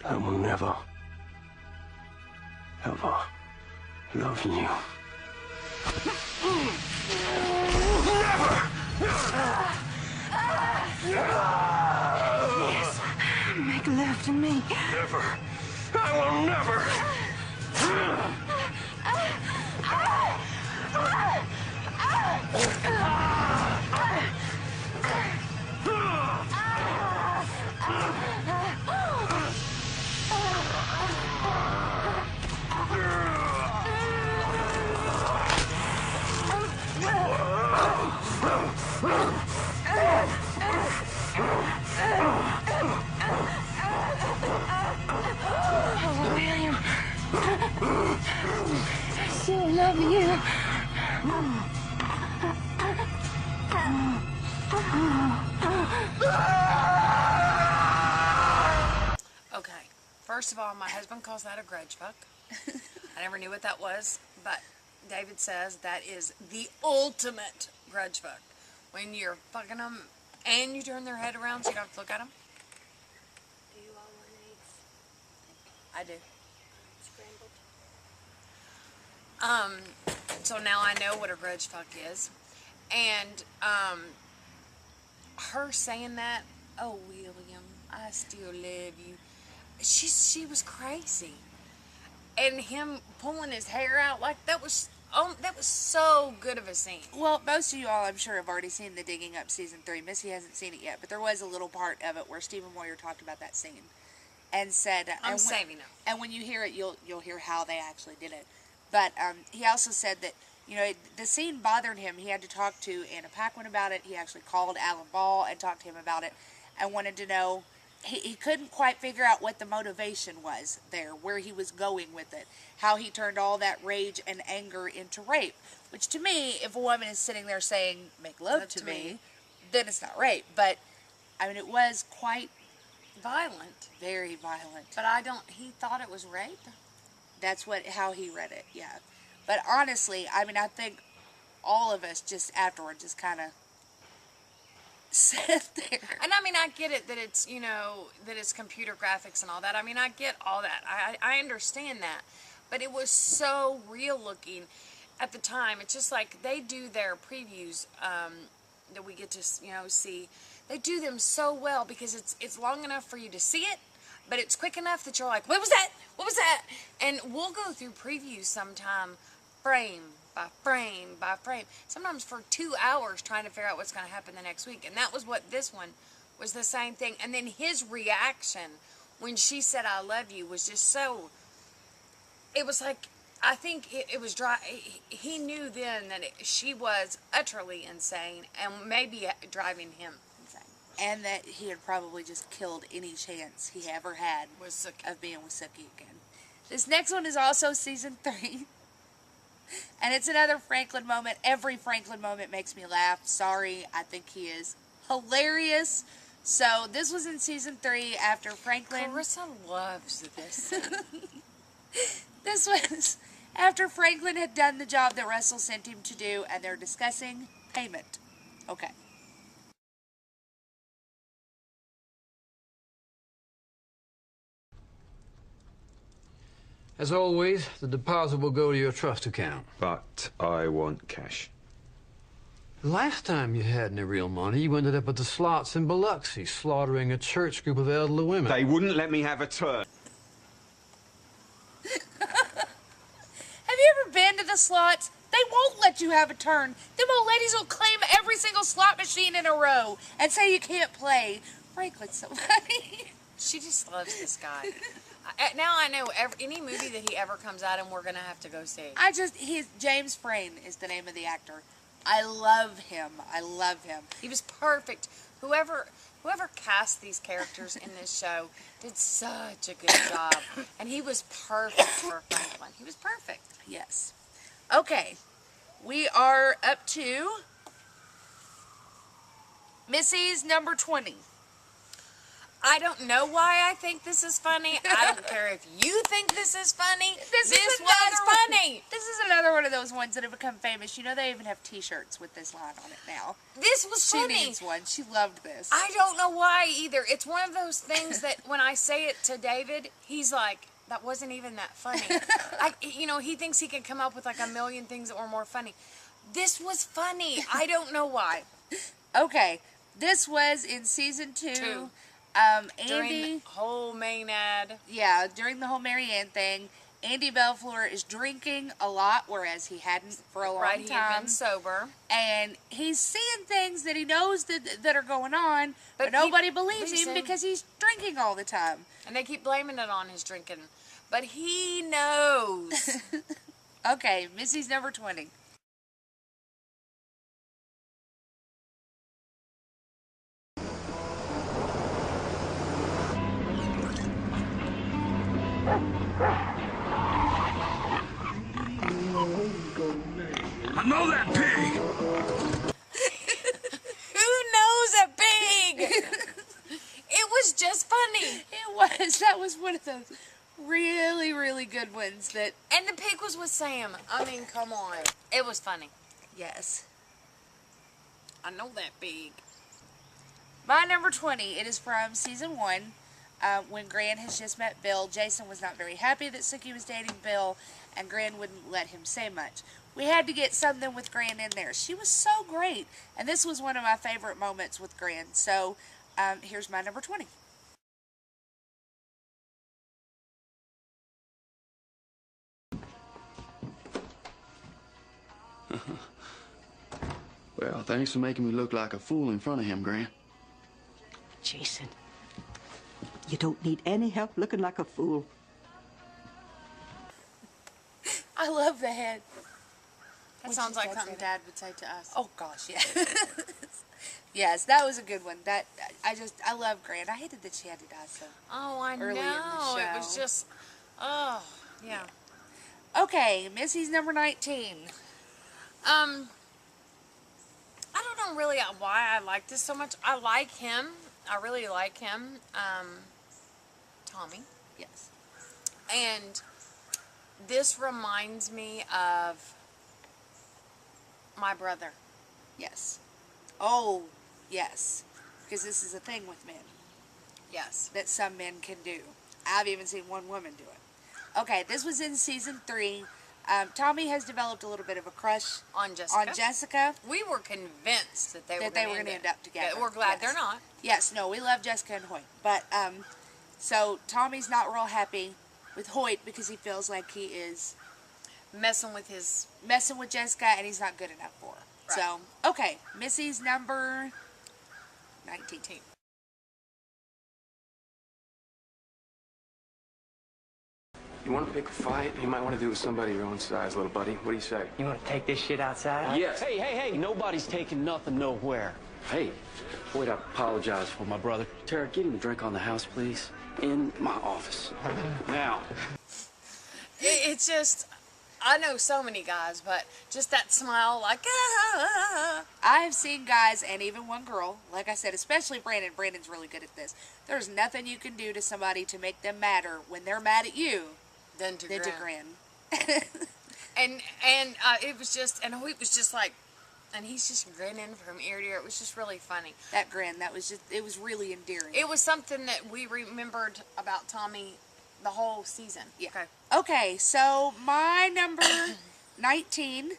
I will never, ever love you. Yes. Make love to me. Never. I will never. Oh, William. I still love you. Okay, first of all, my husband calls that a grudge fuck. I never knew what that was, but David says that is the ultimate grudge fuck. When you're fucking them and you turn their head around so you don't have to look at them. Do you all want eggs? I do. Scrambled? So now I know what a grudge fuck is. And, her saying that, oh, William, I still love you. She was crazy. And him pulling his hair out, like, that was so good of a scene. Well, most of you all, I'm sure, have already seen the Digging Up Season 3. Missy hasn't seen it yet, but there was a little part of it where Stephen Moyer talked about that scene. And said... I'm saving it. And when you hear it, you'll hear how they actually did it. But he also said that, you know, the scene bothered him. He had to talk to Anna Paquin about it. He actually called Alan Ball and talked to him about it and wanted to know... He couldn't quite figure out what the motivation was there, where he was going with it, how he turned all that rage and anger into rape. Which to me, if a woman is sitting there saying, make love to me, then it's not rape. But, I mean, it was quite violent. Very violent. But he thought it was rape? That's how he read it, yeah. But honestly, I mean, I think all of us just afterward just kind of sit there. And I mean, I get it that it's, you know, that it's computer graphics and all that. I mean, I get all that. I understand that. But it was so real looking at the time. It's just like they do their previews that we get to, you know, see. They do them so well because it's long enough for you to see it, but it's quick enough that you're like, what was that? What was that? And we'll go through previews sometime, frame by frame by frame, sometimes for 2 hours trying to figure out what's going to happen the next week. And that was what this one was, the same thing. And then his reaction when she said I love you was just so, it was like, I think it was dry. He knew then that she was utterly insane and maybe driving him insane. And that he had probably just killed any chance he ever had with of being with Sookie again. This next one is also season 3. And it's another Franklin moment. Every Franklin moment makes me laugh. Sorry, I think he is hilarious. So this was in season 3 after Franklin... Carissa loves this. This was after Franklin had done the job that Russell sent him to do, and they're discussing payment. Okay. As always, the deposit will go to your trust account. But I want cash. Last time you had any real money, you ended up at the slots in Biloxi, slaughtering a church group of elderly women. They wouldn't let me have a turn. Have you ever been to the slots? They won't let you have a turn. Them old ladies will claim every single slot machine in a row and say you can't play. Franklin's so funny. She just loves this guy. Now I know any movie that he ever comes out in, we're going to have to go see. James Frain is the name of the actor. I love him. I love him. He was perfect. Whoever cast these characters in this show did such a good job. And he was perfect for Franklin. He was perfect. Yes. Okay. We are up to Missy's number 20. I don't know why I think this is funny. I don't care if you think this is funny. This was funny. This is another one of those ones that have become famous. You know, they even have T-shirts with this line on it now. This was She funny. needs one. She loved this. I don't know why either. It's one of those things that when I say it to David, he's like, that wasn't even that funny. He thinks he can come up with like a million things that were more funny. This was funny. I don't know why. Okay, this was in season 2. During Andy, the whole main ad. yeah, during the whole Marianne thing, Andy Belfleur is drinking a lot, whereas he hadn't for a long Right, he had time. been sober. And he's seeing things that he knows that are going on, but But nobody he believes believes him him. because he's drinking all the time. And they keep blaming it on his drinking. But he knows. Okay, Missy's number 20. I know that pig! Who knows a pig? It was just funny. It was. That was one of those really, really good ones that, And the pig was with Sam. I mean, come on. It was funny. yes. I know that pig. My number 20, it is from season 1. When Gran has just met Bill, Jason was not very happy that Sookie was dating Bill, and Gran wouldn't let him say much. We had to get something with Gran in there. She was so great, and this was one of my favorite moments with Gran. So, here's my number 20. Well, thanks for making me look like a fool in front of him, Gran. Jason, you don't need any help looking like a fool. I love the head. That sounds like something Dad would say to us. Oh gosh, yeah. Yes, that was a good one. I love Gran. I hated that she had to die so. Oh, I Early in the know. It was show. just, oh, yeah. Okay, Missy's number 19. I don't know really why I like this so much. I like him. I really like him. Tommy. Yes. And this reminds me of my brother. Yes. Oh, yes. Because this is a thing with men Yes. that some men can do. I've even seen one woman do it. Okay, this was in season 3. Tommy has developed a little bit of a crush On Jessica. on Jessica. We were convinced that they were That they going were to gonna end up together. We're glad Yes. they're not. Yes, no, we love Jessica and Hoyt. But, so Tommy's not real happy with Hoyt because he feels like he is Messing with his... messing with Jessica and he's not good enough for her. Right. So, okay, Missy's number 19. You want to pick a fight? You might want to do it with somebody your own size, little buddy. What do you say? You want to take this shit outside? Yes. Hey, hey, hey, nobody's taking nothing nowhere. Hey, Hoyt, I apologize for my brother. Tara, get him a drink on the house, please. In my office. Now. It's just... I know so many guys, but just that smile like... I've seen guys and even one girl, like I said, especially Brandon. Brandon's really good at this. There's nothing you can do to somebody to make them madder when they're mad at you Then to than to grin. grin. And it was just... And Hoyt was just like... And he's just grinning from ear to ear. It was just really funny. That grin, that was just, it was really endearing. It was something that we remembered about Tommy the whole season. Yeah. Okay. Okay, so my number 19.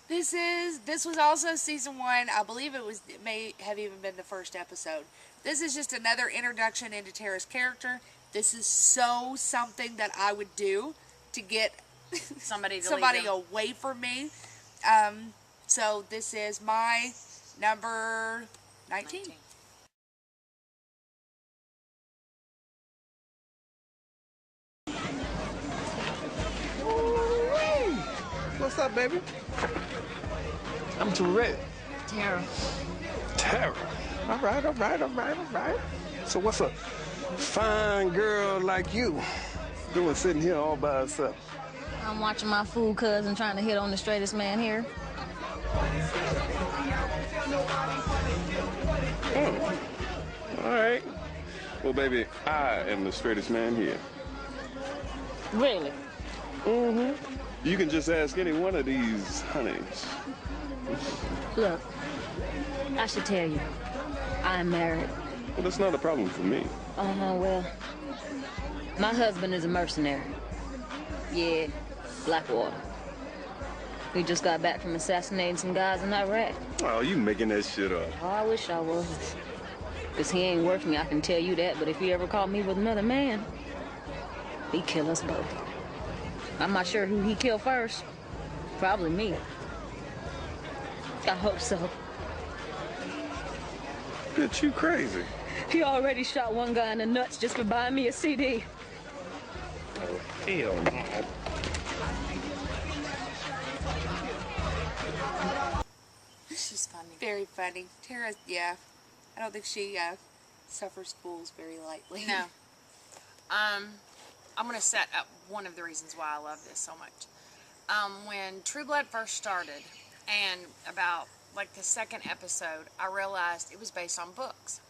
This was also season 1. I believe it may have even been the first episode. This is just another introduction into Tara's character. This is so something that I would do to get Somebody to somebody leave him. away from me. So this is my number 19. What's up, baby? I'm Tourette. Tara. Tara. All right, all right, all right, all right. So what's a fine girl like you doing sitting here all by herself? I'm watching my fool cousin trying to hit on the straightest man here. Well, baby, I am the straightest man here. Really? You can just ask any one of these honeys. Look, I should tell you, I'm married. Well, that's not a problem for me. Well, my husband is a mercenary. Yeah, Blackwater. We just got back from assassinating some guys in Iraq. Oh, you making that shit up. Oh, I wish I was. Because he ain't worth me, I can tell you that. But if he ever caught me with another man, he'd kill us both. I'm not sure who he killed first. Probably me. I hope so. Bitch, you crazy. He already shot one guy in the nuts just for buying me a CD. Oh, hell no. She's funny. Very funny. Tara, yeah. I don't think she suffers fools very lightly. No. I'm gonna set up one of the reasons why I love this so much. When True Blood first started, and about like the second episode, I realized it was based on books.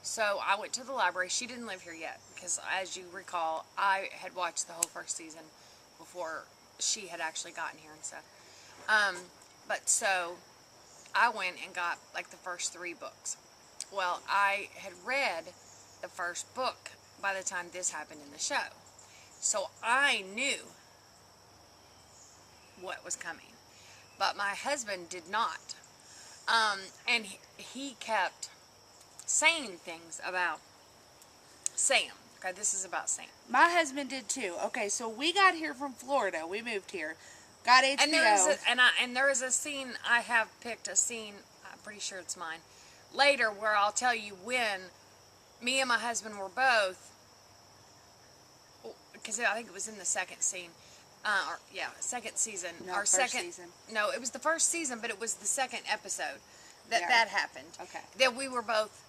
So I went to the library. She didn't live here yet because, as you recall, I had watched the whole first season before she had actually gotten here and stuff. But so I went and got like the first 3 books. Well, I had read the first book by the time this happened in the show. So I knew what was coming. But my husband did not. And he kept saying things about Sam. Okay, this is about Sam. My husband did too. Okay, so we got here from Florida. We moved here. Got HBO. And there is a scene, I have picked a scene, I'm pretty sure it's mine, later where I'll tell you when me and my husband were both, because I think it was in the second scene, second season. No, our first second season. No, it was the first season, but it was the second episode that Yeah. that happened. Okay. That we were both.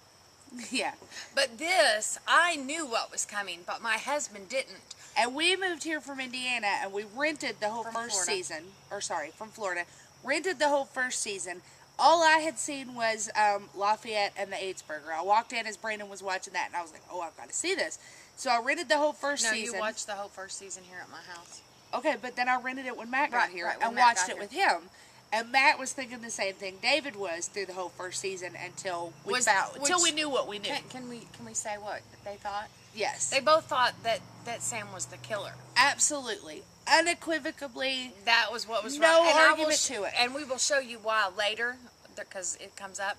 Yeah. But this, I knew what was coming, but my husband didn't. And we moved here from Indiana, and we rented the whole From first Florida. season. Or sorry, from Florida. Rented the whole first season. All I had seen was Lafayette and the AIDS Burger. I walked in as Brandon was watching that, and I was like, oh, I've got to see this. So I rented the whole first No, season. you watched the whole first season here at my house. Okay, but then I rented it when Matt got Right, here right, when and Matt watched got it here. with him. And Matt was thinking the same thing David was through the whole first season until we knew what we knew. Can we say what they thought? Yes. They both thought that Sam was the killer. Absolutely. Unequivocally. That was what was No right. And argument to it. And we will show you why later, because it comes up.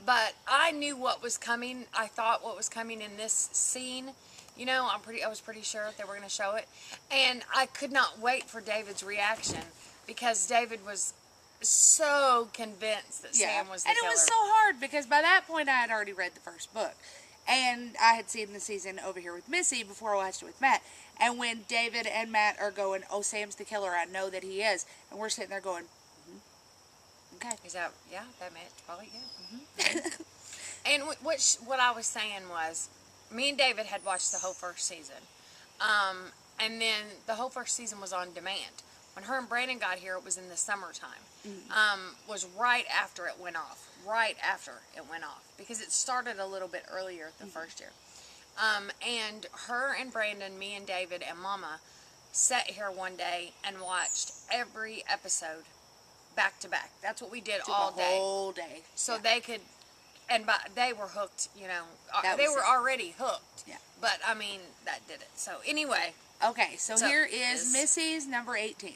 But I knew what was coming. I thought what was coming in this scene. You know, I was pretty sure they were going to show it. And I could not wait for David's reaction because David was so convinced that Sam was the and killer. it was so hard because by that point I had already read the first book. And I had seen the season over here with Missy before I watched it with Matt. And when David and Matt are going, oh, Sam's the killer, I know that he is. And we're sitting there going, okay. Is that, yeah, that meant probably, yeah. And what I was saying was, me and David had watched the whole first season. And then the whole first season was on demand. When her and Brandon got here, it was in the summertime. Was right after it went off. Right after it went off. Because it started a little bit earlier the first year. And her and Brandon, me and David and Mama sat here one day and watched every episode back to back. That's what we did all day. The whole day. So they could, they were hooked, you know. That They was were it. already hooked. Yeah. But, I mean, that did it. So, anyway. Okay, so here is is- Missy's number 18.